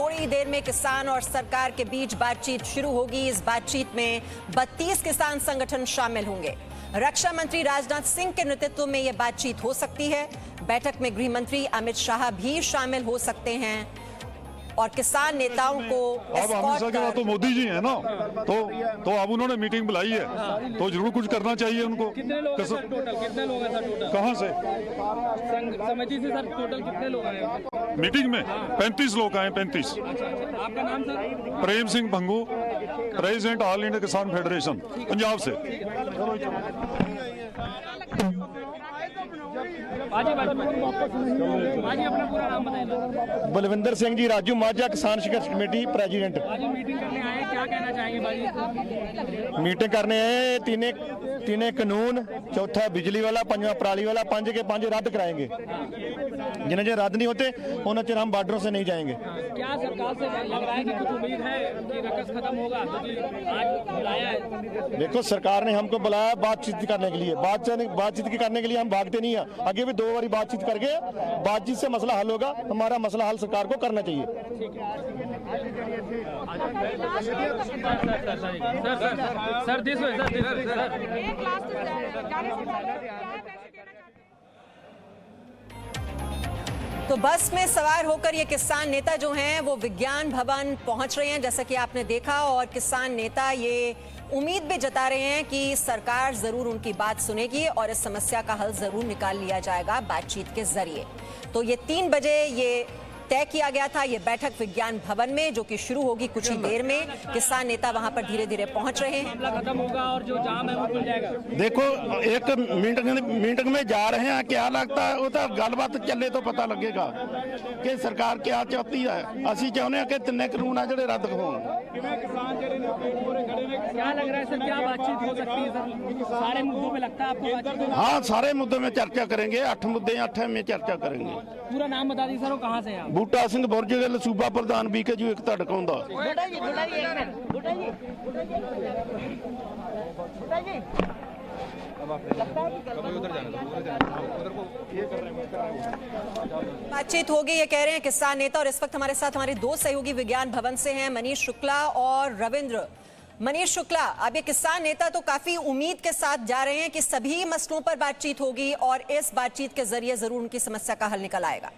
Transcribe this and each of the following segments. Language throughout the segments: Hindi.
थोड़ी देर में किसान और सरकार के बीच बातचीत शुरू होगी। इस बातचीत में 32 किसान संगठन शामिल होंगे। रक्षा मंत्री राजनाथ सिंह के नेतृत्व में यह बातचीत हो सकती है। बैठक में गृह मंत्री अमित शाह भी शामिल हो सकते हैं और किसान नेताओं को अब अमित शाह के बाद तो मोदी जी हैं ना, तो अब उन्होंने मीटिंग बुलाई है तो जरूर कुछ करना चाहिए उनको। कितने लोग हैं सर टोटल? कितने लोग हैं सर टोटल? कहाँ से? समिति से सर टोटल कितने लोग आए मीटिंग में? 35 लोग आए। 35। आपका नाम sir? Prem Singh Bhangu, president all India Kisan federation, Punjab से। अपना पूरा नाम बताइए। बलविंदर सिंह जी राजू माझा, किसान संघर्ष कमेटी प्रेसिडेंट। आज मीटिंग करने आए, क्या कहना चाहेंगे भाई? मीटिंग करने आए, तीने कानून, चौथा बिजली वाला, पंजवा पराली वाला, 5 के 5 रद्द कराएंगे। जिन्हें जो रद्द नहीं होते उन्हें चिर हम बॉर्डरों से नहीं जाएंगे। क्या सरकार से लग रहा है कि कुछ उम्मीद है कि रकस खत्म होगा? आज बुलाया है। देखो, सरकार ने हमको बुलाया बातचीत करने के लिए। बातचीत करने के लिए हम भागते नहीं हैं। आगे भी 2 बारी बातचीत करके बातचीत से मसला हल होगा। हमारा मसला हल सरकार को करना चाहिए। तो बस में सवार होकर ये किसान नेता जो हैं वो विज्ञान भवन पहुंच रहे हैं, जैसा कि आपने देखा। और किसान नेता ये उम्मीद भी जता रहे हैं कि सरकार जरूर उनकी बात सुनेगी और इस समस्या का हल जरूर निकाल लिया जाएगा बातचीत के जरिए। तो ये 3 बजे ये तय किया गया था ये बैठक विज्ञान भवन में, जो कि शुरू होगी कुछ ही देर में। किसान नेता वहां पर धीरे धीरे पहुंच रहे हैं। मामला खत्म होगा और जो जाम है वो खुल जाएगा। देखो, एक मीटिंग में जा रहे हैं, क्या लगता है वो तो गलबात चले तो पता लगेगा कि सरकार क्या चाहती है। असि चाहते हैं कि 3 कानून है जो रद्द हो। क्या लग रहा है सर, क्या बातचीत हो सकती है सर? सारे मुद्दों में लगता है आपको बातचीत? हाँ, सारे मुद्दों में चर्चा करेंगे। 8 मुद्दे 8 में चर्चा करेंगे। पूरा नाम बता दीजिए सर, वो कहाँ से है? बूटा सिंह बुरज गिल, सूबा प्रधान BKU एक धड़काਉਂਦਾ। बातचीत होगी ये कह रहे हैं किसान नेता। और इस वक्त हमारे साथ हमारे 2 सहयोगी विज्ञान भवन से हैं, मनीष शुक्ला और रविंद्र। मनीष शुक्ला, अब ये किसान नेता तो काफी उम्मीद के साथ जा रहे हैं कि सभी मसलों पर बातचीत होगी और इस बातचीत के जरिए जरूर उनकी समस्या का हल निकल आएगा।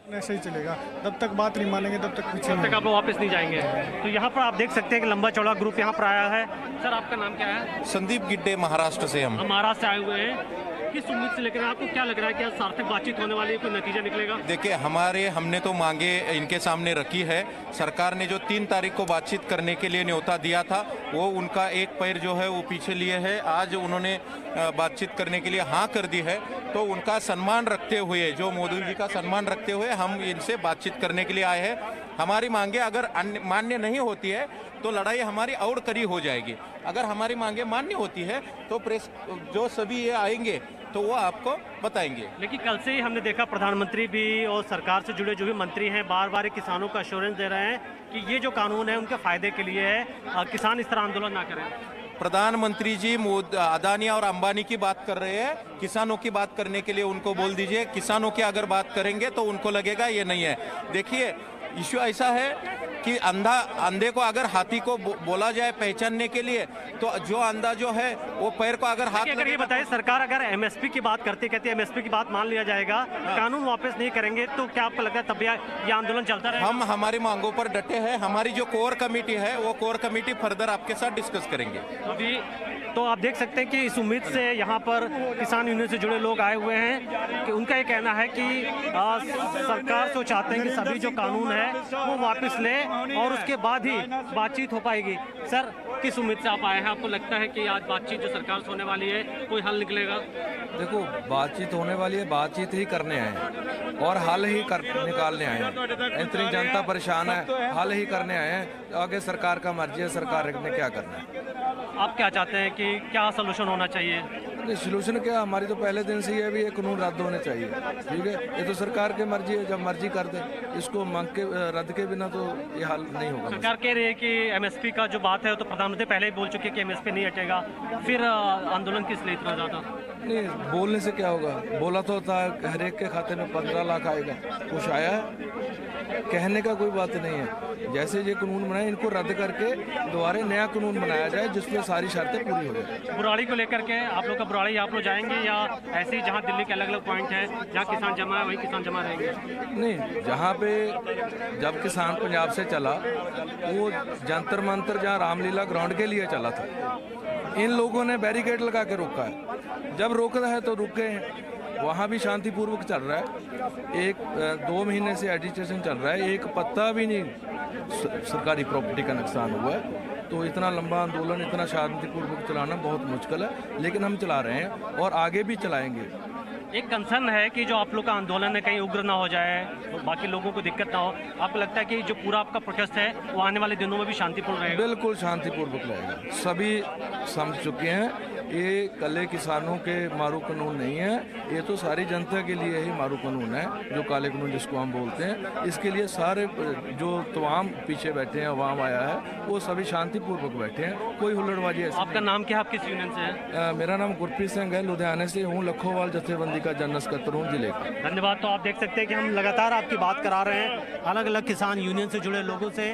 ऐसे ही चलेगा, जब तक बात नहीं मानेंगे तब तक पीछे तब तक आप लोग वापस नहीं जाएंगे। तो यहाँ पर आप देख सकते हैं कि लंबा चौड़ा ग्रुप यहाँ पर आया है। सर, आपका नाम क्या है? संदीप गिड्डे, महाराष्ट्र से। हम महाराष्ट्र से आए हुए हैं। किस उम्मीद से लेकर आपको क्या लग रहा है कि सार्थक बातचीत होने वाली है, कोई नतीजा निकलेगा? देखिए, हमने तो मांगे इनके सामने रखी है। सरकार ने जो 3 तारीख को बातचीत करने के लिए न्योता दिया था, वो उनका एक पैर जो है वो पीछे लिए है। आज उन्होंने बातचीत करने के लिए हाँ कर दी है, तो उनका सम्मान रखते हुए, जो मोदी जी का सम्मान रखते हुए हम इनसे बातचीत करने के लिए आए हैं। हमारी मांगे अगर मान्य नहीं होती है तो लड़ाई हमारी और कड़ी हो जाएगी। अगर हमारी मांगे मान्य होती है तो प्रेस जो सभी ये आएंगे तो वो आपको बताएंगे। लेकिन कल से ही हमने देखा प्रधानमंत्री भी और सरकार से जुड़े जो भी मंत्री हैं बार बार किसानों का एश्योरेंस दे रहे हैं कि ये जो कानून है उनके फायदे के लिए है, किसान इस तरह आंदोलन ना करें। प्रधानमंत्री जी अदानी और अंबानी की बात कर रहे हैं, किसानों की बात करने के लिए उनको बोल दीजिए। किसानों की अगर बात करेंगे तो उनको लगेगा ये नहीं है। देखिए, इश्यू ऐसा है कि अंधे को अगर हाथी को बोला जाए पहचानने के लिए, तो जो अंधा जो है वो पैर को अगर हाथ अगर ये बताइए, सरकार अगर MSP की बात कहती है MSP की बात मान लिया जाएगा, कानून वापस नहीं करेंगे, तो क्या आपको लगता है तब ये आंदोलन चलता रहेगा? हम हमारी मांगों पर डटे हैं। हमारी जो कोर कमेटी है वो कोर कमेटी फर्दर आपके साथ डिस्कस करेंगे। अभी तो आप देख सकते हैं कि इस उम्मीद से यहाँ पर किसान यूनियन से जुड़े लोग आए हुए हैं कि उनका ये कहना है कि सरकार तो चाहते हैं कि सभी जो कानून है वो वापस ले और उसके बाद ही बातचीत हो पाएगी। सर, किस उम्मीद से आप आए हैं? आपको लगता है कि आज बातचीत जो सरकार से होने वाली है कोई हल निकलेगा? देखो, बातचीत होने वाली है, बातचीत ही करने आए हैं और हल ही निकालने आए हैं। इतनी जनता परेशान है, हल ही करने आए हैं। आगे सरकार का मर्जी है, सरकार ने क्या करना है। आप क्या चाहते हैं कि क्या सोल्यूशन होना चाहिए? नहीं, सोल्यूशन क्या, हमारी तो पहले दिन से ये भी ये कानून रद्द होने चाहिए। ठीक है, ये तो सरकार की मर्जी है, जब मर्जी कर दे। इसको मांग के रद्द के बिना तो ये हल नहीं होगा। सरकार कह रही है कि MSP का जो बात है तो प्रधानमंत्री पहले ही बोल चुके हैं कि MSP नहीं हटेगा, फिर आंदोलन किस लिए इतना ज़्यादा? नहीं, बोलने से क्या होगा? बोला तो था हर एक के खाते में 15 लाख आएगा, कुछ आया है? कहने का कोई बात नहीं है। जैसे ये कानून बनाए इनको रद्द करके दोबारा नया कानून बनाया जाए जिसमें सारी शर्तें पूरी हो जाए। बुराड़ी को लेकर के आप लोग का बुराड़ी आप लोग जाएंगे या ऐसे ही जहाँ दिल्ली के अलग अलग पॉइंट है जहाँ किसान जमा है वही किसान जमा रहेंगे? नहीं, जहाँ पे जब किसान पंजाब से चला वो जंतर मंतर जहाँ रामलीला ग्राउंड के लिए चला था, इन लोगों ने बैरिकेड लगा के रोका है। जब रोक रहा है तो रुके हैं, वहाँ भी शांतिपूर्वक चल रहा है। 2 महीने से एजिटेशन चल रहा है, एक पत्ता भी नहीं सरकारी प्रॉपर्टी का नुकसान हुआ है। तो इतना लंबा आंदोलन इतना शांतिपूर्वक चलाना बहुत मुश्किल है, लेकिन हम चला रहे हैं और आगे भी चलाएंगे। एक कंसर्न है कि जो आप लोग का आंदोलन है कहीं उग्र ना हो जाए, तो बाकी लोगों को दिक्कत ना हो। आपको लगता है कि जो पूरा आपका प्रोटेस्ट है वो आने वाले दिनों में भी शांतिपूर्ण रहेगा? बिल्कुल शांतिपूर्वक रहेगा। सभी समझ चुके हैं ये काले किसानों के मारू कानून नहीं है, ये तो सारी जनता के लिए ही मारू कानून है, जो काले कानून जिसको हम बोलते हैं। इसके लिए सारे जो तमाम पीछे बैठे हैं, अवाम आया है, वो सभी शांतिपूर्वक बैठे हैं, कोई हुल्लड़बाजी ऐसी। आपका नाम क्या है? आप किस यूनियन से हैं? मेरा नाम गुरप्रीत सिंह है, लुधियाने से हूँ, लखोवाल जत्थेबंदी का जनरल सेक्रेटरी हूँ जिले का। धन्यवाद। तो आप देख सकते हैं कि हम लगातार आपकी बात करा रहे हैं अलग अलग किसान यूनियन से जुड़े लोगों से,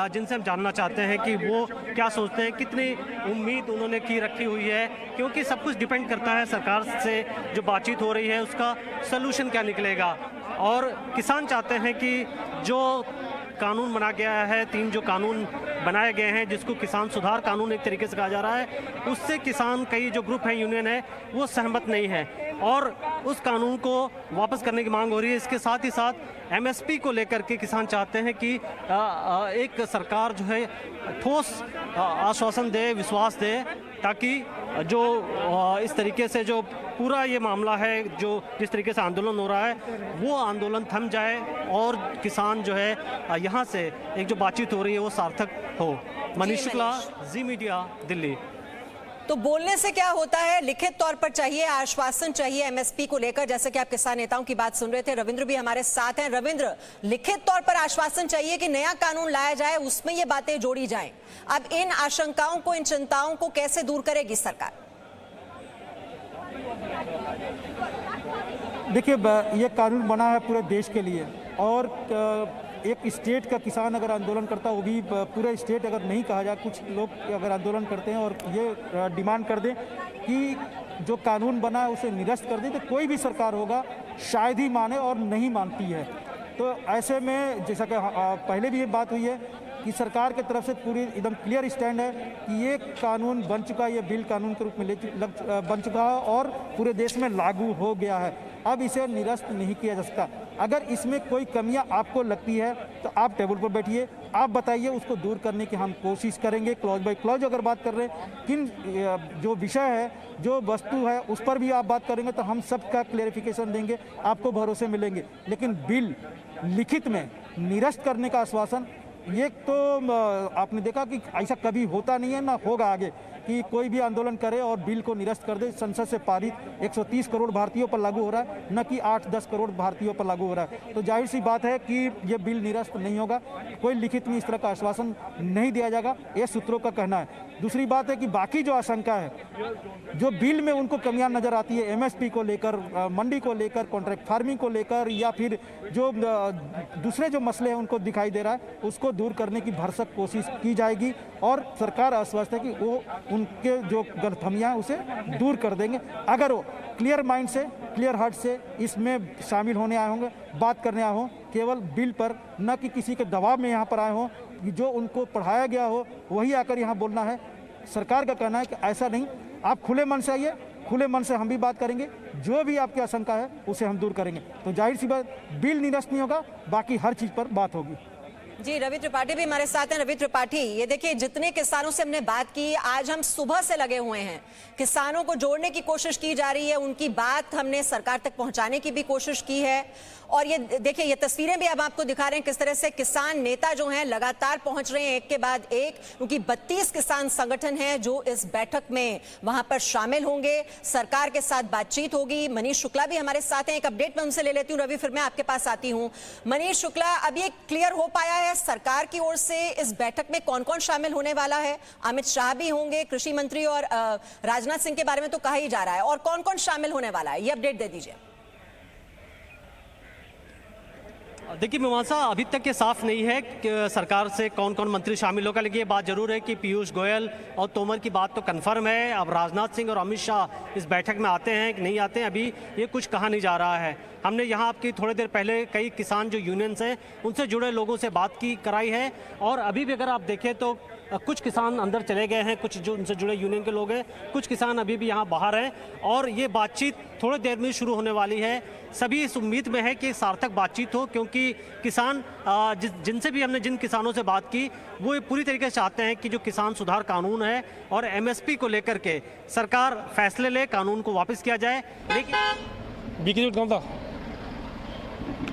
जिनसे हम जानना चाहते हैं कि वो क्या सोचते हैं, कितनी उम्मीद उन्होंने की रखी हुई है, क्योंकि सब कुछ डिपेंड करता है सरकार से जो बातचीत हो रही है उसका सलूशन क्या निकलेगा। और किसान चाहते हैं कि जो कानून बना गया है, 3 जो कानून बनाए गए हैं जिसको किसान सुधार कानून एक तरीके से कहा जा रहा है, उससे किसान कई जो ग्रुप हैं, यूनियन है, वो सहमत नहीं है और उस कानून को वापस करने की मांग हो रही है। इसके साथ ही साथ एमएसपी को लेकर के किसान चाहते हैं कि एक सरकार जो है ठोस आश्वासन दे, विश्वास दे, ताकि जो इस तरीके से जो पूरा ये मामला है, जो जिस तरीके से आंदोलन हो रहा है वो आंदोलन थम जाए और किसान जो है यहाँ से एक जो बातचीत हो रही है वो सार्थक हो। मनीष शुक्ला, जी मीडिया, दिल्ली। तो बोलने से क्या होता है, लिखित तौर पर चाहिए, आश्वासन चाहिए एमएसपी को लेकर। जैसे कि आप किसान नेताओं की बात सुन रहे थे, रविंद्र भी हमारे साथ हैं। रविंद्र, लिखित तौर पर आश्वासन चाहिए कि नया कानून लाया जाए, उसमें ये बातें जोड़ी जाएं। अब इन आशंकाओं को, इन चिंताओं को कैसे दूर करेगी सरकार? देखिए, ये कानून बना है पूरे देश के लिए और एक स्टेट का किसान अगर आंदोलन करता है, वो भी पूरे स्टेट अगर नहीं कहा जाए, कुछ लोग अगर आंदोलन करते हैं और ये डिमांड कर दें कि जो कानून बना है उसे निरस्त कर दें, तो कोई भी सरकार होगा शायद ही माने और नहीं मानती है। तो ऐसे में जैसा कि पहले भी ये बात हुई है कि सरकार की तरफ से पूरी एकदम क्लियर स्टैंड है कि ये कानून बन चुका है, ये बिल कानून के रूप में बन चुका है और पूरे देश में लागू हो गया है। अब इसे निरस्त नहीं किया जा सकता। अगर इसमें कोई कमियां आपको लगती है तो आप टेबल पर बैठिए, आप बताइए, उसको दूर करने की हम कोशिश करेंगे। क्लॉज बाय क्लॉज अगर बात कर रहे हैं, किन जो विषय है, जो वस्तु है, उस पर भी आप बात करेंगे तो हम सबका क्लेरिफिकेशन देंगे, आपको भरोसे मिलेंगे। लेकिन बिल लिखित में निरस्त करने का आश्वासन, ये तो आपने देखा कि ऐसा कभी होता नहीं है, ना होगा आगे, कि कोई भी आंदोलन करे और बिल को निरस्त कर दे। संसद से पारित 130 करोड़ भारतीयों पर लागू हो रहा है, न कि 8-10 करोड़ भारतीयों पर लागू हो रहा है। तो जाहिर सी बात है कि ये बिल निरस्त नहीं होगा, कोई लिखित में इस तरह का आश्वासन नहीं दिया जाएगा, ये सूत्रों का कहना है। दूसरी बात है कि बाकी जो आशंका है, जो बिल में उनको कमियां नजर आती है, एमएसपी को लेकर, मंडी को लेकर, कॉन्ट्रैक्ट फार्मिंग को लेकर, या फिर जो दूसरे जो मसले हैं उनको दिखाई दे रहा है, उसको दूर करने की भरसक कोशिश की जाएगी और सरकार आश्वस्त है कि वो उनके जो गलतफहमियां हैं उसे दूर कर देंगे। अगर वो क्लियर माइंड से, क्लियर हार्ट से इसमें शामिल होने आए होंगे, बात करने आए हों, केवल बिल पर, न कि किसी के दबाव में यहाँ पर आए हों, जो उनको पढ़ाया गया हो वही आकर यहाँ बोलना है। सरकार का कहना है कि ऐसा नहीं, आप खुले मन से आइए, खुले मन से हम भी बात करेंगे, जो भी आपकी आशंका है उसे हम दूर करेंगे। तो जाहिर सी बात, बिल निरस्त नहीं होगा, बाकी हर चीज़ पर बात होगी। जी, रवि त्रिपाठी भी हमारे साथ हैं। रवि त्रिपाठी, ये देखिए, जितने किसानों से हमने बात की, आज हम सुबह से लगे हुए हैं, किसानों को जोड़ने की कोशिश की जा रही है, उनकी बात हमने सरकार तक पहुंचाने की भी कोशिश की है और ये देखिए, ये तस्वीरें भी अब आपको दिखा रहे हैं किस तरह से किसान नेता जो हैं लगातार पहुंच रहे हैं एक के बाद एक, क्योंकि 32 किसान संगठन हैं जो इस बैठक में वहां पर शामिल होंगे। सरकार के साथ बातचीत होगी। मनीष शुक्ला भी हमारे साथ हैं, एक अपडेट मैं उनसे ले लेती हूँ। रवि, फिर मैं आपके पास आती हूँ। मनीष शुक्ला, अब ये क्लियर हो पाया है सरकार की ओर से इस बैठक में कौन कौन शामिल होने वाला है? अमित शाह भी होंगे, कृषि मंत्री और राजनाथ सिंह के बारे में तो कहा ही जा रहा है, और कौन कौन शामिल होने वाला है, ये अपडेट दे दीजिए। देखिए मीमांसा, अभी तक ये साफ नहीं है कि सरकार से कौन कौन मंत्री शामिल होगा, लेकिन ये बात जरूर है कि पीयूष गोयल और तोमर की बात तो कंफर्म है। अब राजनाथ सिंह और अमित शाह इस बैठक में आते हैं कि नहीं आते हैं, अभी ये कुछ कहा नहीं जा रहा है। हमने यहाँ आपकी थोड़ी देर पहले कई किसान जो यूनियंस हैं उनसे जुड़े लोगों से बात कराई है, और अभी भी अगर आप देखें तो कुछ किसान अंदर चले गए हैं, कुछ जो उनसे जुड़े यूनियन के लोग हैं, कुछ किसान अभी भी यहाँ बाहर हैं, और ये बातचीत थोड़ी देर में शुरू होने वाली है। सभी इस उम्मीद में है कि सार्थक बातचीत हो, क्योंकि किसान जिनसे भी हमने जिन किसानों से बात की वो पूरी तरीके से चाहते हैं कि जो किसान सुधार कानून है और एमएसपी को लेकर के सरकार फैसले ले, कानून को वापस किया जाए। लेकिन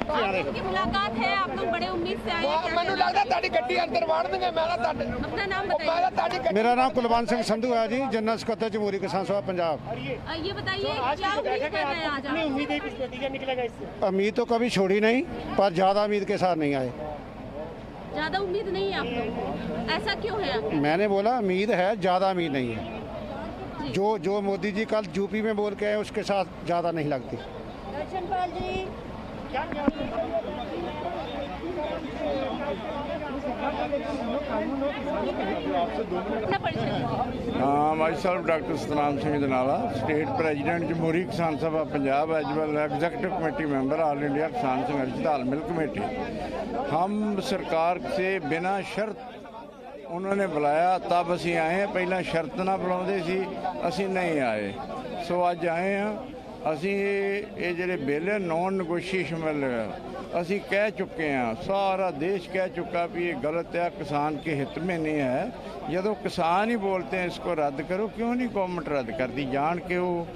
आपकी मुलाकात है, आप लोग बड़े उम्मीद से आए हैं। मैंने लगता ताड़ी गड्डी अंदर वाड़ देंगे। अपना नाम बताइए। मेरा नाम कुलवंत सिंह संधू है जी, जनरल सेक्रेटरी जमहूरी किसान सभा पंजाब। ये बताइए क्या उम्मीद कर रहे हैं आज आप? उम्मीद है कुछ नतीजा निकलेगा इससे? उम्मीद तो कभी छोड़ी नहीं, पर ज्यादा उम्मीद के साथ नहीं आए। ज्यादा उम्मीद नहीं है आप लोग, ऐसा क्यों है? मैंने बोला उम्मीद है, ज्यादा उम्मीद नहीं है। जो मोदी जी कल यूपी में बोल के आए उसके साथ ज्यादा नहीं लगती। दर्शनपाल जी, myself Dr. Satnam Singh Janala, State President Jamhuri Kisan Sabha Punjab as well as Executive Committee Member All India Kisan संघर्ष तालमेल कमेटी। हम सरकार से बिना शर्त उन्होंने बुलाया तब असी आए हैं, पहला शर्त ना बुलाते सी असी नहीं आए, सो अज आए हैं। ਅਸੀਂ ਇਹ ਜਿਹੜੇ ਬਿੱਲ ਨੌਨ ਨਗੋਸ਼ੀਏਸ਼ਨ ਅਸੀਂ ਕਹਿ ਚੁੱਕੇ ਹਾਂ, ਸਾਰਾ देश कह चुका भी ये गलत है, किसान के हित में नहीं है। जब किसान ही बोलते हैं इसको रद्द करो, क्यों नहीं गवर्नमेंट रद्द करती? जान के वो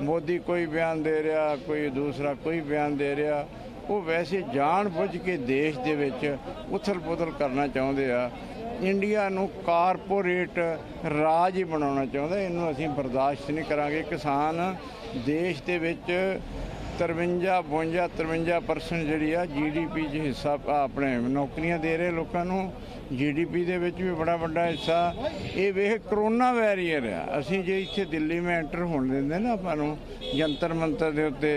मोदी कोई बयान दे रहा, कोई दूसरा कोई बयान दे रहा, वो वैसे जान बुझ के देश दे विच उथल पुथल करना चाहते हैं। इंडिया नूं कारपोरेट राज ही बनाना चाहता, इनू असीं बर्दाश्त नहीं करांगे। किसान देश दे विच 53-53% जिहड़ी आ GDP च हिस्सा अपने नौकरियां दे रहे लोगों नूं, GDP दे विच भी बड़ा वड्डा हिस्सा। ये वेख करोना वैरीयर आ, असीं जे इत्थे दिल्ली में एंटर होण दिंदे ना आपां नूं जंतर मंतर दे उत्ते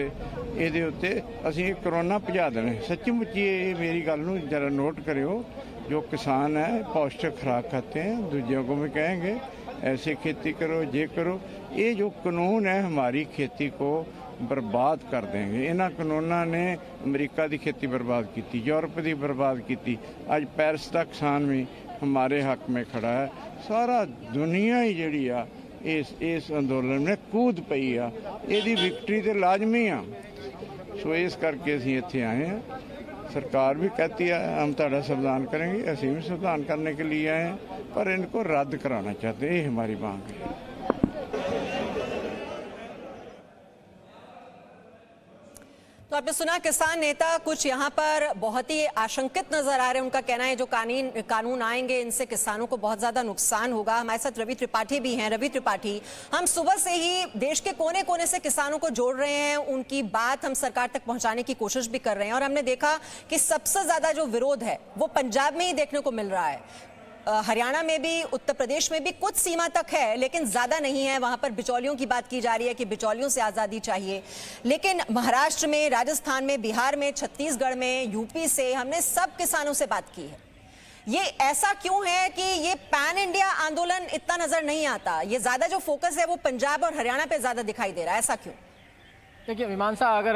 इहदे उत्ते असीं करोना भजा देणे। सच्ची मुच्ची ये मेरी गल नूं जरा नोट करियो। जो किसान है पौष्टिक खुराक खाते हैं, दूसरों को भी कहेंगे ऐसे खेती करो, ये करो। ये जो कानून है हमारी खेती को बर्बाद कर देंगे। इन्होंने कानूनों ने अमेरिका की खेती बर्बाद की, यूरोप की बर्बाद की, अज पेरिस का किसान भी हमारे हक में खड़ा है। सारा दुनिया ही जी आ इस अंदोलन में कूद पई आ, यदी विक्टरी तो लाजमी आ। सो इस करके असीं इत्थे आए हैं। सरकार भी कहती है हम ताड़ा संविधान करेंगे, असीं भी संविधान करने के लिए आए हैं, पर इनको रद्द कराना चाहते हैं, ये हमारी मांग है। तो आपने सुना किसान नेता कुछ यहाँ पर बहुत ही आशंकित नजर आ रहे हैं। उनका कहना है जो कानून आएंगे इनसे किसानों को बहुत ज्यादा नुकसान होगा। हमारे साथ रवि त्रिपाठी भी हैं। रवि त्रिपाठी, हम सुबह से ही देश के कोने कोने से किसानों को जोड़ रहे हैं, उनकी बात हम सरकार तक पहुंचाने की कोशिश भी कर रहे हैं, और हमने देखा कि सबसे ज्यादा जो विरोध है वो पंजाब में ही देखने को मिल रहा है। हरियाणा में भी, उत्तर प्रदेश में भी कुछ सीमा तक है, लेकिन ज्यादा नहीं है। वहां पर बिचौलियों की बात की जा रही है कि बिचौलियों से आजादी चाहिए, लेकिन महाराष्ट्र में, राजस्थान में, बिहार में, छत्तीसगढ़ में, यूपी से हमने सब किसानों से बात की है। ये ऐसा क्यों है कि ये पैन इंडिया आंदोलन इतना नजर नहीं आता? ये ज्यादा जो फोकस है वो पंजाब और हरियाणा पे ज्यादा दिखाई दे रहा है, ऐसा क्यों? देखिए मीमांसा, अगर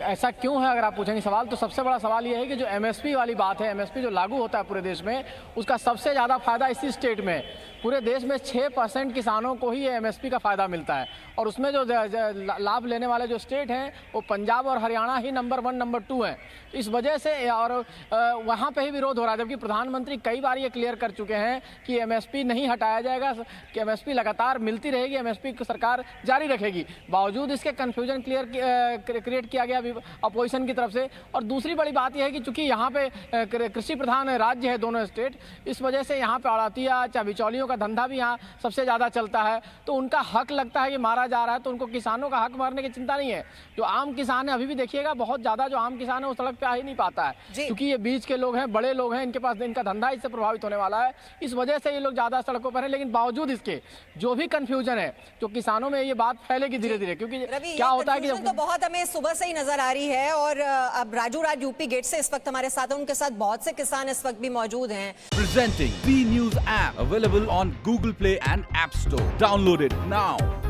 ऐसा क्यों है अगर आप पूछेंगे सवाल, तो सबसे बड़ा सवाल ये है कि जो एमएसपी वाली बात है, एमएसपी जो लागू होता है पूरे देश में, उसका सबसे ज़्यादा फायदा इसी स्टेट में, पूरे देश में 6% किसानों को ही एमएसपी का फ़ायदा मिलता है, और उसमें जो लाभ लेने वाले जो स्टेट हैं वो पंजाब और हरियाणा ही नंबर 1 नंबर 2 हैं। इस वजह से और वहाँ पे ही विरोध हो रहा है, जबकि प्रधानमंत्री कई बार ये क्लियर कर चुके हैं कि एमएसपी नहीं हटाया जाएगा, कि एमएसपी लगातार मिलती रहेगी, एमएसपी को सरकार जारी रखेगी। बावजूद इसके कन्फ्यूजन क्लियर क्रिएट किया गया अपोजिशन की तरफ से। और दूसरी बड़ी बात यह है कि चूंकि यहाँ पे कृषि प्रधान राज्य है दोनों स्टेट, इस वजह से यहाँ पे अड़ातिया चाहे बिचौलियों का धंधा भी यहाँ सबसे ज़्यादा चलता है, तो उनका हक लगता है कि मारा जा रहा है, तो उनको किसानों का हक मारने की चिंता नहीं है। जो आम किसान है, अभी भी देखिएगा बहुत ज़्यादा जो आम किसान है वो सड़क पे आ ही नहीं पाता है, क्योंकि ये बीच के लोग हैं, बड़े लोग हैं, इनके पास इनका धंधा इससे प्रभावित होने वाला है, इस वजह से ये लोग ज़्यादा सड़कों पर हैं। लेकिन बावजूद इसके जो भी कंफ्यूजन है, जो किसानों में ये बात फैलेगी धीरे धीरे, क्योंकि क्या होता है कि तो बहुत हमें सुबह से ही नजर आ रही है। और अब राजू राज यूपी गेट से इस वक्त हमारे साथ हैं, उनके साथ बहुत से किसान इस वक्त भी मौजूद हैं। Presenting B News app available on Google Play and App Store. Download it now.